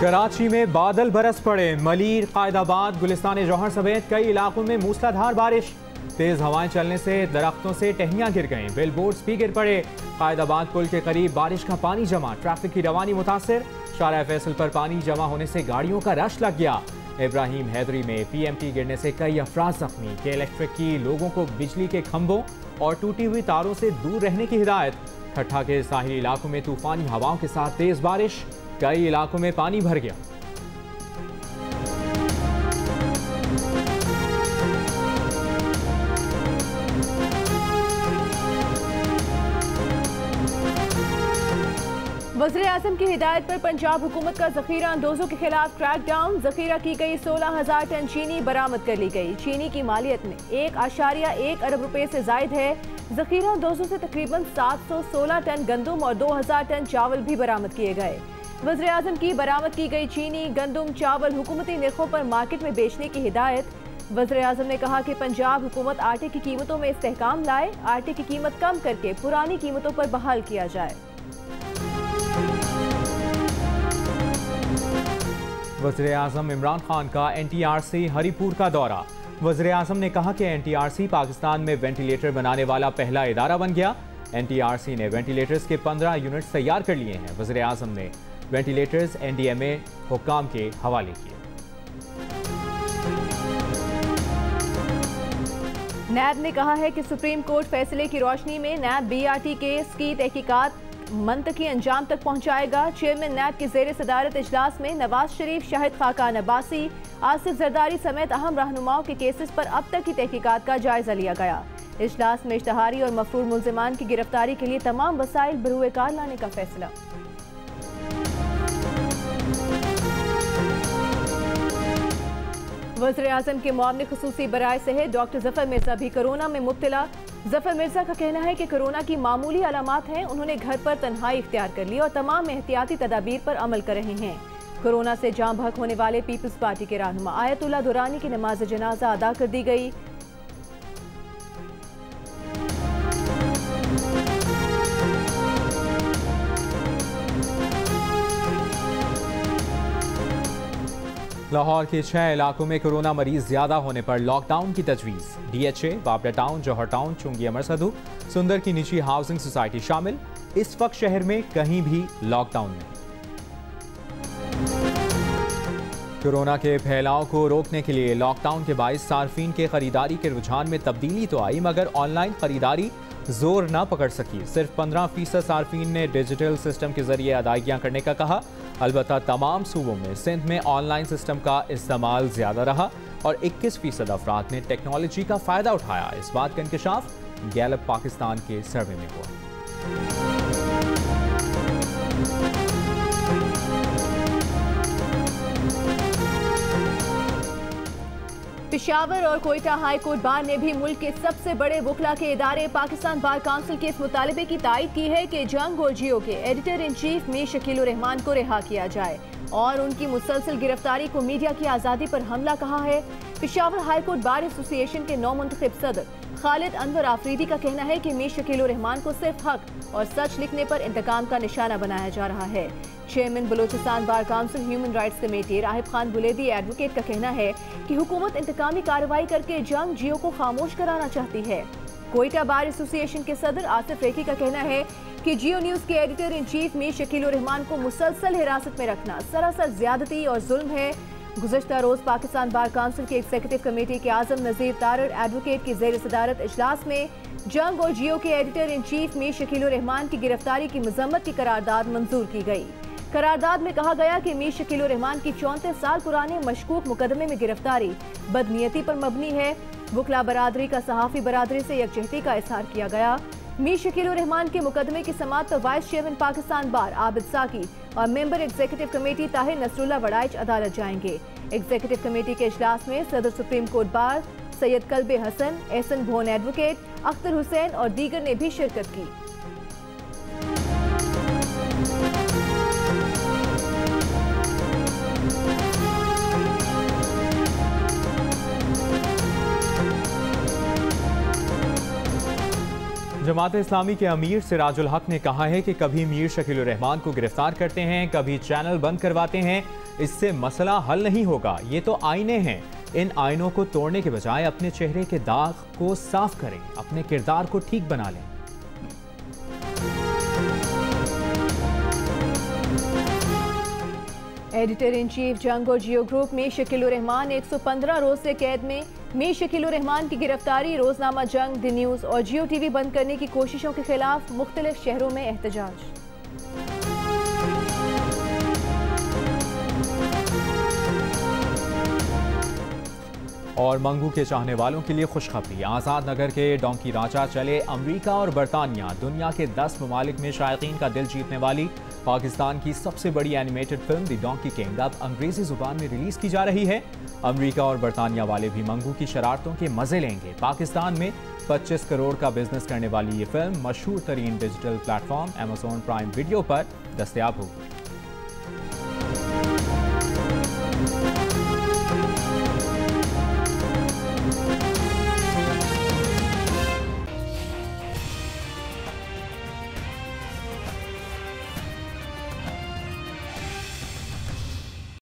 कराची में बादल बरस पड़े। मलीर, कायदाबाद, गुलिस्तान जौहर समेत कई इलाकों में मूसलाधार बारिश। तेज हवाएं चलने से दरख्तों से टहनियां गिर गईं, बिल बोर्ड्स भी गिर पड़े। कायदाबाद पुल के करीब बारिश का पानी जमा, ट्रैफिक की रवानी मुतासिर। शारा फैसल पर पानी जमा होने से गाड़ियों का रश लग गया। इब्राहिम हैदरी में PMT गिरने से कई अफराद जख्मी। के इलेक्ट्रिक की लोगों को बिजली के खंभों और टूटी हुई तारों से दूर रहने की हिदायत। ठट्ठा के साहिली इलाकों में तूफानी हवाओं के साथ तेज बारिश, कई इलाकों में पानी भर गया। वज़ीर-ए-आज़म की हिदायत पर पंजाब हुकूमत का ज़ख़ीरा अंदोज़ों के खिलाफ क्रैक डाउन। ज़ख़ीरा की गई 16,000 टन चीनी बरामद कर ली गई। चीनी की मालियत में 1.1 अरब रुपए से जायद है। ज़ख़ीरा अंदोज़ों से तकरीबन 716 टन गंदम और 2,000 टन चावल भी बरामद किए गए। वज़ीर-ए-आज़म की बरामद की गई चीनी, गंदम, चावल हुकूमती निर्खों पर मार्केट में बेचने की हिदायत। वज़ीर-ए-आज़म ने कहा कि पंजाब हुकूमत आटे की कीमतों में इस्तेहकाम लाए, आटे की कीमत कम करके पुरानी कीमतों पर बहाल किया जाए। वज़ीर-ए-आज़म इमरान खान का NTRC हरीपुर का दौरा। वज़ीर-ए-आज़म ने कहा कि NTRC पाकिस्तान में वेंटिलेटर बनाने वाला पहला इदारा बन गया। NTRC ने वेंटिलेटर्स के 15 यूनिट्स तैयार कर लिए हैं। वज़ीर-ए-आज़म ने वेंटिलेटर्स NDMA हुक्काम के हवाले किए। नैब ने कहा है कि सुप्रीम कोर्ट फैसले की रोशनी में नैब BRT केस की तहकीकात मंतकी अंजाम तक पहुंचाएगा। चेयरमैन नैब की ज़ेर सदारत इजलास में नवाज शरीफ, शाहिद खाकान अब्बासी, आसिफ जरदारी समेत अहम रहनुमाओं के केसेस पर अब तक की तहकीकात का जायजा लिया गया। इजलास में इश्तहारी और मफरूर मुल्जिमान की गिरफ्तारी के लिए तमाम वसाइल बरूए कार लाने का फैसला। वज़ीर-ए-आज़म के मुआवने खुसूसी बराए सेहत डॉक्टर ज़फ़र मिर्ज़ा भी कोरोना में मुब्तला। ज़फ़र मिर्ज़ा का कहना है कि कोरोना की मामूली अलामात हैं। उन्होंने घर पर तन्हाई इख्तियार कर ली और तमाम एहतियाती तदाबीर पर अमल कर रहे हैं। कोरोना से जाँ बहक होने वाले पीपल्स पार्टी के रहनुमा आयतुल्लाह दुरानी की नमाज जनाजा अदा कर दी गई। लाहौर के 6 इलाकों में कोरोना मरीज ज्यादा होने पर लॉकडाउन की तजवीज़। DHA, बाबरा टाउन, जौहर टाउन, चुंगी अमरसदू, सुंदर की निजी हाउसिंग सोसाइटी शामिल। इस वक्त शहर में कहीं भी लॉकडाउन नहीं। कोरोना के फैलाव को रोकने के लिए लॉकडाउन के बाइस सार्फिन के खरीदारी के रुझान में तब्दीली तो आई, मगर ऑनलाइन खरीदारी जोर न पकड़ सकी। सिर्फ 15% सार्फिन ने डिजिटल सिस्टम के जरिए अदायगियां करने का कहा। अलबत्ता तमाम सूबों में सिंध में ऑनलाइन सिस्टम का इस्तेमाल ज्यादा रहा और 21% अफराद ने टेक्नोलॉजी का फायदा उठाया। इस बात का इंकशाफ गैलप पाकिस्तान के सर्वे में हुआ। पेशावर और कोयटा हाई कोर्ट बार ने भी मुल्क के सबसे बड़े वकला के इदारे पाकिस्तान बार काउंसिल के इस मुतालबे की तायद की है कि जंग और जियो के editor in chief Mir Shakeel उर रहमान को रिहा किया जाए और उनकी मुसलसल गिरफ्तारी को मीडिया की आज़ादी पर हमला कहा है। Peshawar high court bar association के नौमुंतखब सदर खालिद अनवर आफरीदी का कहना है कि मीर शकील उर रहमान को सिर्फ हक और सच लिखने पर इंतकाम का निशाना बनाया जा रहा है। Chairman Balochistan bar council human rights committee Rahib Khan Buledi advocate का कहना है कि हुकूमत इंतकामी कार्रवाई करके जंग जियो को खामोश कराना चाहती है। कोयटा बार एसोसिएशन के सदर आसिफ रेखी का कहना है कि जियो न्यूज के editor in chief Mir Shakeel उर रहमान को मुसलसल हिरासत में रखना सरासर ज्यादती और जुल्म है। गुज़श्ता रोज पाकिस्तान बार काउंसिल की एग्जीक्यूटिव कमेटी के आजम नज़ीर तारड़ एडवोकेट की ज़ेर सदारत इजलास में जंग और जियो के editor in chief Mir Shakeel उर रहमान की गिरफ्तारी की मजम्मत की करारदाद मंजूर की गई। करारदाद में कहा गया कि मीर शकील उर रहमान की 34 साल पुराने मशकूक मुकदमे में गिरफ्तारी बदनीयती पर मबनी है। वकला बरादरी का सहाफ़ी बरादरी से यकजहती का इजहार किया गया। मीर शकील उर रहमान के मुकदमे की समाअत पर vice chairman Pakistan bar Abid Saqi और member executive committee Tahir Nasrullah Waraich अदालत जाएंगे। एग्जीक्यूटिव कमेटी के इजलास में सदर supreme court bar Syed Kalbe Hasan, Ahsan Bhoon advocate, Akhtar Hussain और दीगर ने भी शिरकत की। जमात इस्लामी के अमीर सिराजुल हक ने कहा है कि कभी मीर शकील रहमान को गिरफ्तार करते हैं, कभी चैनल बंद करवाते हैं। इससे मसला हल नहीं होगा। ये तो आईने हैं। इन आईनों को तोड़ने के बजाय अपने चेहरे के दाग को साफ करें, अपने किरदार को ठीक बना लें। एडिटर इन चीफ जंग और जियो ग्रुप मीर शकील रहमान 115 रोज से कैद में। मीर शकील रहमान की गिरफ्तारी, रोजनामा जंग, द न्यूज़ और जियो टीवी बंद करने की कोशिशों के खिलाफ मुख्तलिफ शहरों में एहतजाज। और मंगू के चाहने वालों के लिए खुशखबरी। आज़ाद नगर के डोंकी राजा चले अमेरिका और बरतानिया। दुनिया के 10 ममालिक में शायकीन का दिल जीतने वाली पाकिस्तान की सबसे बड़ी animated film the donkey king अब अंग्रेजी जुबान में रिलीज की जा रही है। अमेरिका और बरतानिया वाले भी मंगू की शरारतों के मजे लेंगे। पाकिस्तान में 25 करोड़ का बिजनेस करने वाली ये फिल्म मशहूर तरीन digital platform Amazon prime video पर दस्तयाब होगी।